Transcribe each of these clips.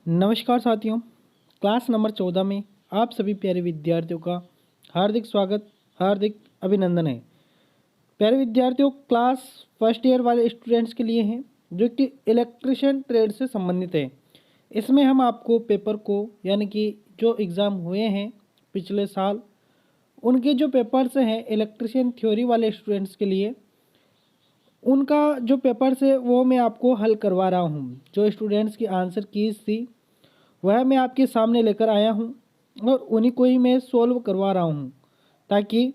नमस्कार साथियों, class number 14 में आप सभी प्यारे विद्यार्थियों का हार्दिक स्वागत, हार्दिक अभिनंदन है। प्यारे विद्यार्थियों, क्लास फर्स्ट ईयर वाले स्टूडेंट्स के लिए हैं जो कि इलेक्ट्रिशियन ट्रेड से संबंधित है। इसमें हम आपको पेपर को यानी कि जो एग्ज़ाम हुए हैं पिछले साल उनके जो पेपर्स हैं इलेक्ट्रिशियन थ्योरी वाले स्टूडेंट्स के लिए, उनका जो पेपर्स है वो मैं आपको हल करवा रहा हूँ। जो स्टूडेंट्स की आंसर कीज़ थी वह मैं आपके सामने लेकर आया हूँ और उन्हीं को ही मैं सॉल्व करवा रहा हूँ ताकि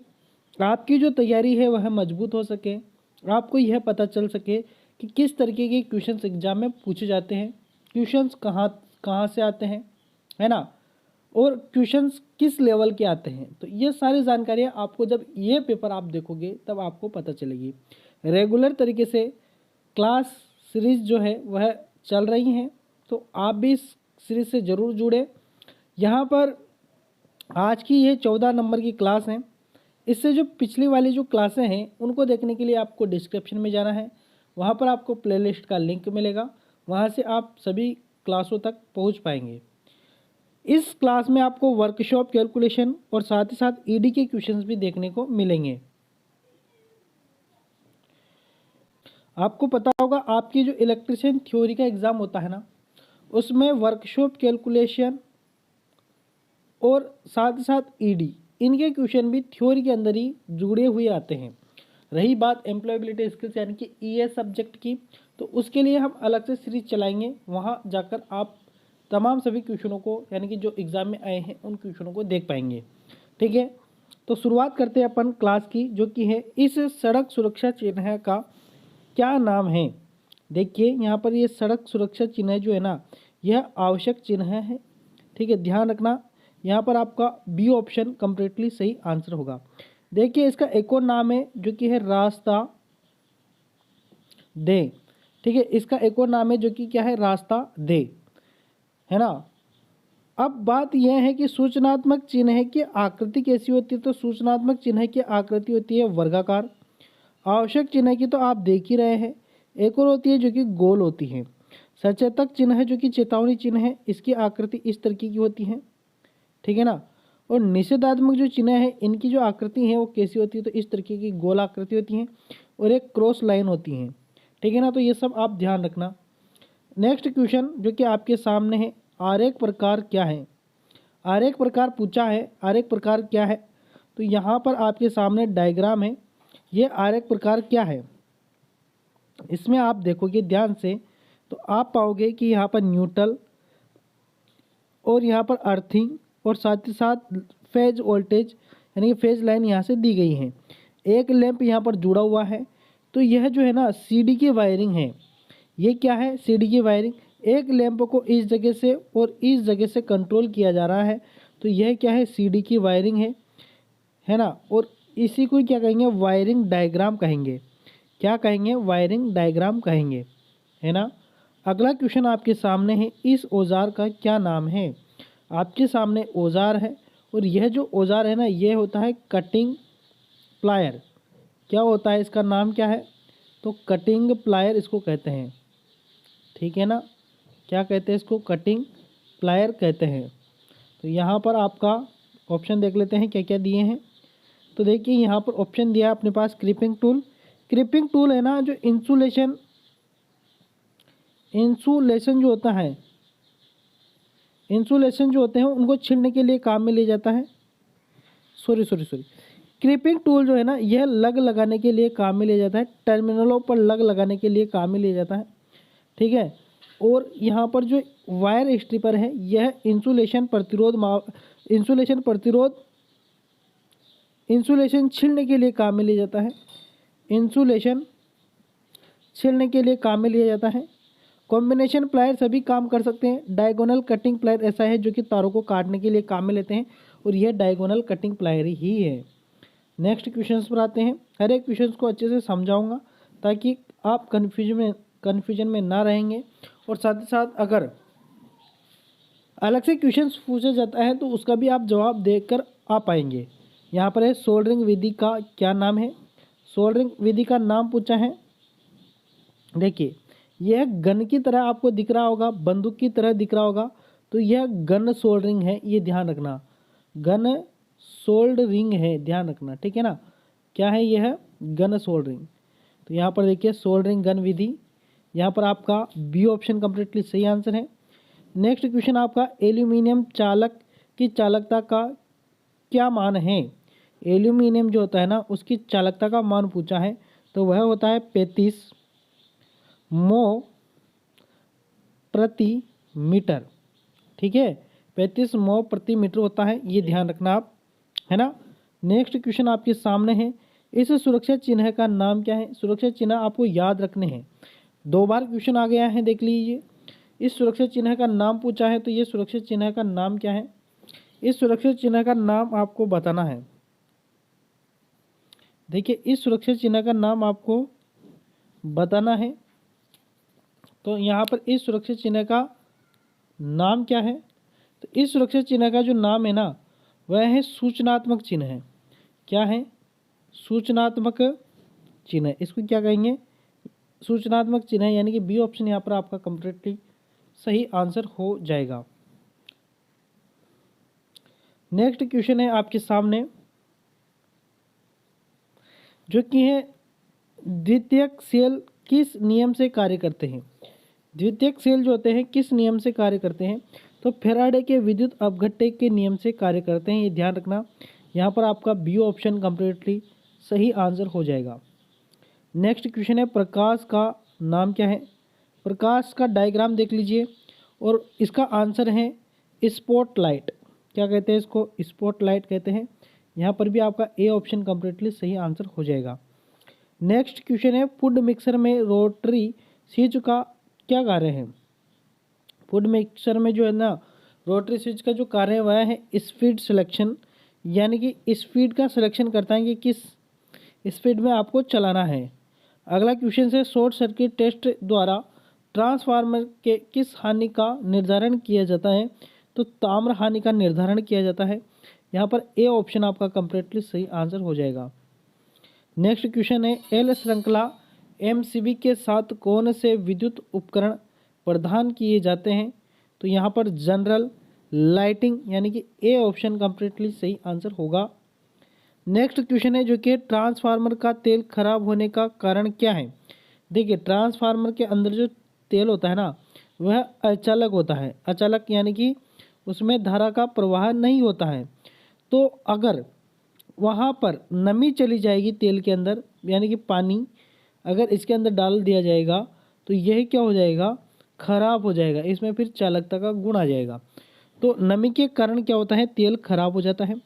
आपकी जो तैयारी है वह मजबूत हो सके। आपको यह पता चल सके कि किस तरीके के क्वेश्चंस एग्जाम में पूछे जाते हैं, क्वेश्चंस कहाँ कहाँ से आते हैं, है ना, और क्वेश्चंस किस लेवल के आते हैं। तो ये सारी जानकारियाँ आपको जब ये पेपर आप देखोगे तब आपको पता चलेगी। रेगुलर तरीके से क्लास सीरीज़ जो है वह चल रही हैं, तो आप भी इस सीरीज से ज़रूर जुड़े। यहाँ पर आज की ये 14 नंबर की क्लास है। इससे जो पिछली वाली जो क्लासें हैं उनको देखने के लिए आपको डिस्क्रिप्शन में जाना है। वहाँ पर आपको प्लेलिस्ट का लिंक मिलेगा, वहाँ से आप सभी क्लासों तक पहुँच पाएंगे। इस क्लास में आपको वर्कशॉप कैलकुलेशन और साथ ही साथ ईडी के क्वेश्चंस भी देखने को मिलेंगे। आपको पता होगा आपकी जो इलेक्ट्रिशियन थ्योरी का एग्ज़ाम होता है ना, उसमें वर्कशॉप कैलकुलेशन और साथ ही साथ ईडी, इनके क्वेश्चन भी थ्योरी के अंदर ही जुड़े हुए आते हैं। रही बात एम्प्लॉयबिलिटी स्किल्स यानी कि ईएस सब्जेक्ट की, तो उसके लिए हम अलग से सीरीज चलाएंगे। वहाँ जाकर आप तमाम सभी क्वेश्चनों को यानी कि जो एग्ज़ाम में आए हैं उन क्वेश्चनों को देख पाएंगे। ठीक है, तो शुरुआत करते हैं अपन क्लास की, जो कि है इस सड़क सुरक्षा चिन्ह का क्या नाम है। देखिए यहाँ पर ये सड़क सुरक्षा चिन्ह जो है ना, यह आवश्यक चिन्ह है। ठीक है, ध्यान रखना, यहाँ पर आपका बी ऑप्शन कम्प्लीटली सही आंसर होगा। देखिए इसका एक और नाम है जो कि है रास्ता दे। ठीक है, इसका एक और नाम है जो कि क्या है, रास्ता दे, है ना। अब बात यह है कि सूचनात्मक चिन्ह की आकृति कैसी होती है। तो सूचनात्मक चिन्ह की आकृति होती है वर्गाकार। आवश्यक चिन्ह की तो आप देख ही रहे हैं। एक और होती है जो कि गोल होती है। सचेतक चिन्ह है जो कि चेतावनी चिन्ह है, इसकी आकृति इस तरीके की होती है। ठीक है ना। और निषेधात्मक जो चिन्ह है इनकी जो आकृति है वो कैसी होती है, तो इस तरीके की गोल आकृति होती है और एक क्रॉस लाइन होती है। ठीक है ना, तो ये सब आप ध्यान रखना। नेक्स्ट क्वेश्चन जो कि आपके सामने है, आरेख प्रकार क्या है। आरेख प्रकार पूछा है, आरेख प्रकार क्या है, तो यहाँ पर आपके सामने डायग्राम है। ये आरेख प्रकार क्या है, इसमें आप देखोगे ध्यान से तो आप पाओगे कि यहाँ पर न्यूट्रल और यहाँ पर अर्थिंग और साथ ही साथ फेज वोल्टेज यानी कि फेज लाइन यहाँ से दी गई है। एक लैंप यहाँ पर जुड़ा हुआ है। तो यह जो है ना सीडी की वायरिंग है। ये क्या है, सीडी की वायरिंग। एक लैंप को इस जगह से और इस जगह से कंट्रोल किया जा रहा है, तो यह क्या है, सीडी की वायरिंग है ना। और इसी को क्या कहेंगे, वायरिंग डायग्राम कहेंगे। क्या कहेंगे, वायरिंग डायग्राम कहेंगे, है ना। अगला क्वेश्चन आपके सामने है, इस औजार का क्या नाम है। आपके सामने औजार है और यह जो औजार है ना, यह होता है कटिंग प्लायर। क्या होता है, इसका नाम क्या है, तो कटिंग प्लायर इसको कहते हैं। ठीक है ना, क्या कहते हैं इसको, कटिंग प्लायर कहते हैं। तो यहाँ पर आपका ऑप्शन देख लेते हैं क्या क्या दिए हैं। तो देखिए यहाँ पर ऑप्शन दिया है अपने पास क्रीपिंग टूल। क्रीपिंग टूल है ना, जो इंसुलेशन जो होता है, इंसुलेशन जो होते हैं उनको छीलने के लिए काम में लिया जाता है। सॉरी क्रीपिंग टूल जो है ना, यह लग लगाने के लिए काम में लिया जाता है। टर्मिनलों पर लग लगाने के लिए काम में लिया जाता है। ठीक है, और यहाँ पर जो वायर स्ट्रिपर है, यह इंसुलेशन छीलने के लिए काम में लिया जाता है। इंसुलेशन छीलने के लिए काम में लिया जाता है। कॉम्बिनेशन प्लायर सभी काम कर सकते हैं। डायगोनल कटिंग प्लायर ऐसा है जो कि तारों को काटने के लिए काम में लेते हैं, और यह डायगोनल कटिंग प्लायर ही है। नेक्स्ट क्वेश्चंस पर आते हैं। हर एक क्वेश्चन को अच्छे से समझाऊंगा ताकि आप कन्फ्यूजन में ना रहेंगे, और साथ ही साथ अगर अलग से क्वेश्चंस पूछा जाता है तो उसका भी आप जवाब देकर आ पाएंगे। यहाँ पर है सोल्डरिंग विधि का क्या नाम है। सोल्डरिंग विधि का नाम पूछा है। देखिए यह गन की तरह आपको दिख रहा होगा, बंदूक की तरह दिख रहा होगा, तो यह गन सोल्डरिंग है, ये ध्यान रखना, गन सोल्डरिंग है, ध्यान रखना, ठीक है ना। क्या है यह? Gun soldering. तो यहाँ पर देखिए सोल्डरिंग गन विधि, यहाँ पर आपका बी ऑप्शन कंप्लीटली सही आंसर है। नेक्स्ट क्वेश्चन आपका एल्यूमिनियम चालक की चालकता का क्या मान है? एल्यूमिनियम जो होता है ना उसकी चालकता का मान पूछा है, तो वह होता है 35 mho प्रति मीटर, ठीक है, 35 mho प्रति मीटर होता है, ये ध्यान रखना आप, है ना। नेक्स्ट क्वेश्चन आपके सामने है, इस सुरक्षा चिन्ह का नाम क्या है? सुरक्षा चिन्ह आपको याद रखने हैं, 2 बार क्वेश्चन आ गया है, देख लीजिए। इस सुरक्षा चिन्ह का नाम पूछा है, तो ये सुरक्षा चिन्ह का नाम क्या है? इस सुरक्षा चिन्ह का नाम आपको बताना है। देखिए इस सुरक्षा चिन्ह का नाम आपको बताना है, तो यहाँ पर इस सुरक्षा चिन्ह का नाम क्या है? तो इस सुरक्षा चिन्ह का जो नाम है ना वह है सूचनात्मक चिन्ह है। क्या है? सूचनात्मक चिन्ह। इसको क्या कहेंगे? सूचनात्मक चिन्ह, यानी कि बी ऑप्शन यहाँ पर आपका कंप्लीटली सही आंसर हो जाएगा। नेक्स्ट क्वेश्चन है आपके सामने जो कि है द्वितीयक सेल किस नियम से कार्य करते हैं? द्वितीयक सेल जो होते हैं किस नियम से कार्य करते हैं? तो फैराडे के विद्युत अपघट्य के नियम से कार्य करते हैं, ये ध्यान रखना। यहाँ पर आपका बी ऑप्शन कंप्लीटली सही आंसर हो जाएगा। नेक्स्ट क्वेश्चन है प्रकाश का नाम क्या है? प्रकाश का डायग्राम देख लीजिए और इसका आंसर है स्पॉटलाइट। क्या कहते हैं इसको? स्पॉटलाइट कहते हैं। यहाँ पर भी आपका ए ऑप्शन कंप्लीटली सही आंसर हो जाएगा। नेक्स्ट क्वेश्चन है फूड मिक्सर में रोटरी स्विच का क्या कार्य है? फूड मिक्सर में जो है ना रोटरी स्विच का जो कार्य है वह है स्पीड सिलेक्शन, यानी कि स्पीड का सिलेक्शन करता है कि किस स्पीड में आपको चलाना है। अगला क्वेश्चन है शॉर्ट सर्किट टेस्ट द्वारा ट्रांसफार्मर के किस हानि का निर्धारण किया जाता है? तो ताम्र हानि का निर्धारण किया जाता है। यहाँ पर ए ऑप्शन आपका कंप्लीटली सही आंसर हो जाएगा। नेक्स्ट क्वेश्चन है एल श्रृंखला एमसीबी के साथ कौन से विद्युत उपकरण प्रदान किए जाते हैं? तो यहाँ पर जनरल लाइटिंग, यानी कि ए ऑप्शन कंप्लीटली सही आंसर होगा। नेक्स्ट क्वेश्चन है जो कि ट्रांसफार्मर का तेल खराब होने का कारण क्या है? देखिए ट्रांसफार्मर के अंदर जो तेल होता है ना वह अचालक होता है, अचालक यानी कि उसमें धारा का प्रवाह नहीं होता है। तो अगर वहाँ पर नमी चली जाएगी तेल के अंदर, यानी कि पानी अगर इसके अंदर डाल दिया जाएगा तो यह क्या हो जाएगा? खराब हो जाएगा, इसमें फिर चालकता का गुण आ जाएगा। तो नमी के कारण क्या होता है? तेल खराब हो जाता है।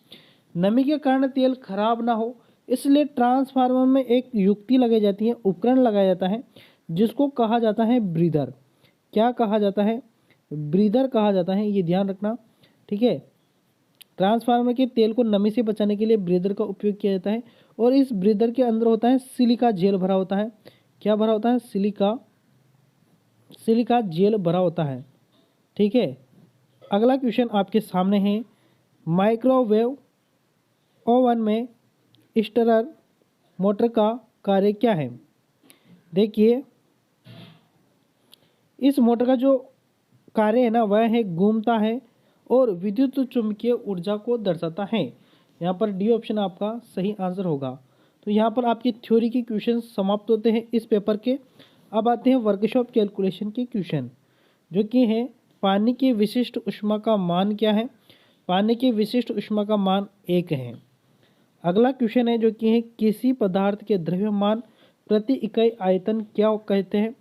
नमी के कारण तेल खराब ना हो इसलिए ट्रांसफार्मर में एक युक्ति लगाई जाती है, उपकरण लगाया जाता है जिसको कहा जाता है ब्रीदर। क्या कहा जाता है? ब्रीदर कहा जाता है, ये ध्यान रखना, ठीक है। ट्रांसफार्मर के तेल को नमी से बचाने के लिए ब्रीदर का उपयोग किया जाता है और इस ब्रीदर के अंदर होता है सिलिका जेल भरा होता है। क्या भरा होता है? सिलिका जेल भरा होता है, ठीक है। अगला क्वेश्चन आपके सामने है माइक्रोवेव ओवन में स्टार्टर मोटर का कार्य क्या है? देखिए इस मोटर का जो कार्य है ना वह है घूमता है और विद्युत चुम्बकीय ऊर्जा को दर्शाता है। यहाँ पर डी ऑप्शन आपका सही आंसर होगा। तो यहाँ पर आपकी थ्योरी के क्वेश्चन समाप्त होते हैं इस पेपर के। अब आते हैं वर्कशॉप कैलकुलेशन के क्वेश्चन जो कि है पानी की विशिष्ट ऊष्मा का मान क्या है? पानी की विशिष्ट ऊष्मा का मान 1 है। अगला क्वेश्चन है जो कि है किसी पदार्थ के द्रव्यमान प्रति इकाई आयतन क्या कहते हैं?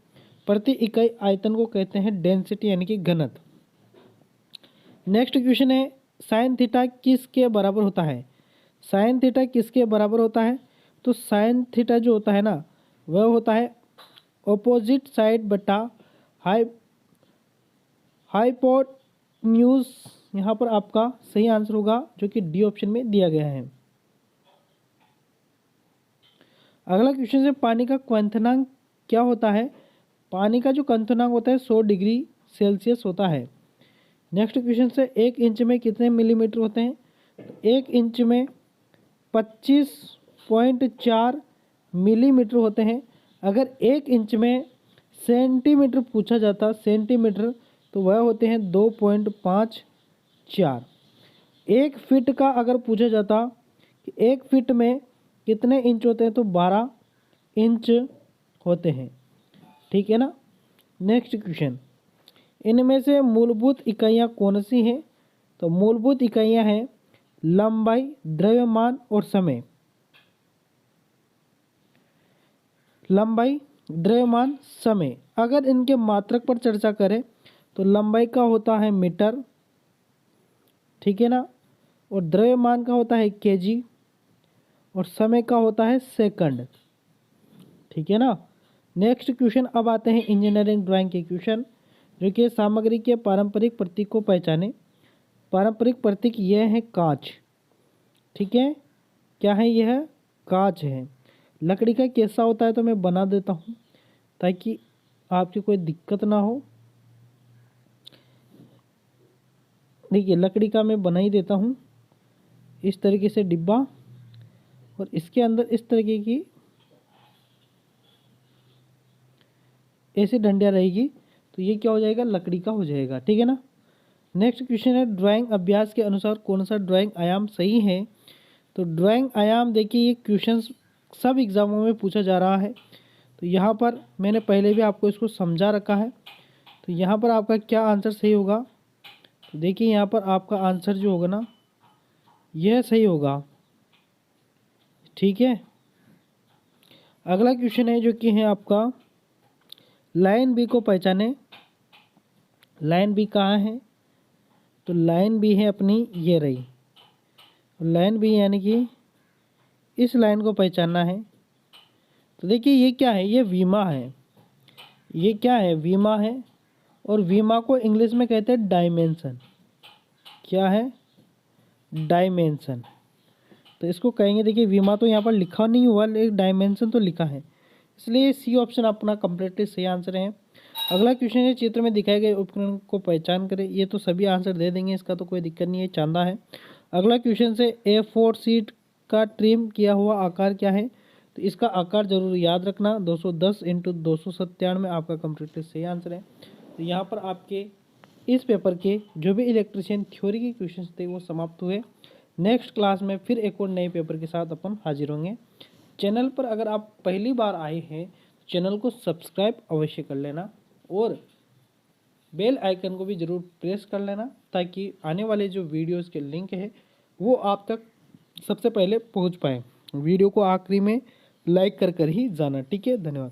प्रति इकाई आयतन को कहते हैं डेंसिटी, यानी कि घनत्व। नेक्स्ट क्वेश्चन है साइन थीटा किसके बराबर होता है? साइन थीटा किसके बराबर होता है? तो साइन थीटा जो होता है ना वह होता है ऑपोजिट साइड बटा हाइपोटेन्यूज। यहाँ पर आपका सही आंसर होगा जो कि डी ऑप्शन में दिया गया है। अगला क्वेश्चन है पानी का क्वथनांक क्या होता है? पानी का जो क्वथनांक होता है 100 डिग्री सेल्सियस होता है। नेक्स्ट क्वेश्चन से 1 इंच में कितने मिलीमीटर होते हैं? 1 इंच में 25.4 मिलीमीटर होते हैं। अगर 1 इंच में सेंटीमीटर पूछा जाता, सेंटीमीटर तो वह होते हैं 2.54। 1 फीट का अगर पूछा जाता कि 1 फीट में कितने इंच होते हैं, तो 12 इंच होते हैं। ठीक है ना। नेक्स्ट क्वेश्चन, इनमें से मूलभूत इकाइयाँ कौन सी हैं? तो मूलभूत इकाइयाँ हैं लंबाई, द्रव्यमान और समय। लंबाई, द्रव्यमान, समय। अगर इनके मात्रक पर चर्चा करें तो लंबाई का होता है मीटर, ठीक है ना, और द्रव्यमान का होता है केजी, और समय का होता है सेकंड। ठीक है ना। नेक्स्ट क्वेश्चन, अब आते हैं इंजीनियरिंग ड्राइंग के क्वेश्चन, जो कि सामग्री के पारंपरिक प्रतीक को पहचाने। पारंपरिक प्रतीक यह है कांच। ठीक है, क्या है यह? कांच है। लकड़ी का कैसा होता है, तो मैं बना देता हूँ ताकि आपकी कोई दिक्कत ना हो। देखिए, लकड़ी का मैं बना ही देता हूँ इस तरीके से डिब्बा, और इसके अंदर इस तरीके की ऐसी डंडियाँ रहेगी, तो ये क्या हो जाएगा? लकड़ी का हो जाएगा। ठीक है ना। नेक्स्ट क्वेश्चन है, ड्राइंग अभ्यास के अनुसार कौन सा ड्राइंग आयाम सही है? तो ड्राइंग आयाम, देखिए ये क्वेश्चन सब एग्जामों में पूछा जा रहा है, तो यहाँ पर मैंने पहले भी आपको इसको समझा रखा है। तो यहाँ पर आपका क्या आंसर सही होगा? तो देखिए यहाँ पर आपका आंसर जो होगा ना, यह सही होगा। ठीक है। अगला क्वेश्चन है जो कि है आपका, लाइन बी को पहचाने। लाइन बी कहाँ है? तो लाइन बी है अपनी ये रही। लाइन बी यानी कि इस लाइन को पहचानना है। तो देखिए ये क्या है? ये वीमा है। ये क्या है? वीमा है। और वीमा को इंग्लिश में कहते हैं डायमेंशन। क्या है? डायमेंशन। तो इसको कहेंगे, देखिए वीमा तो यहाँ पर लिखा नहीं हुआ, लेकिन डायमेंशन तो लिखा है, इसलिए सी ऑप्शन अपना कंप्लीटली सही आंसर है। अगला क्वेश्चन है, चित्र में दिखाए गए उपकरण को पहचान करें। ये तो सभी आंसर दे देंगे, इसका तो कोई दिक्कत नहीं है, चांदा है। अगला क्वेश्चन से, A4 शीट का ट्रिम किया हुआ आकार क्या है? तो इसका आकार जरूर याद रखना, 210 × 297 आपका कंप्लीटली सही आंसर है। तो यहाँ पर आपके इस पेपर के जो भी इलेक्ट्रिशियन थ्योरी के क्वेश्चंस थे वो समाप्त हुए। नेक्स्ट क्लास में फिर एक और नए पेपर के साथ अपन हाजिर होंगे। चैनल पर अगर आप पहली बार आए हैं, चैनल को सब्सक्राइब अवश्य कर लेना, और बेल आइकन को भी ज़रूर प्रेस कर लेना, ताकि आने वाले जो वीडियोस के लिंक है वो आप तक सबसे पहले पहुंच पाए। वीडियो को आखिरी में लाइक कर ही जाना। ठीक है, धन्यवाद।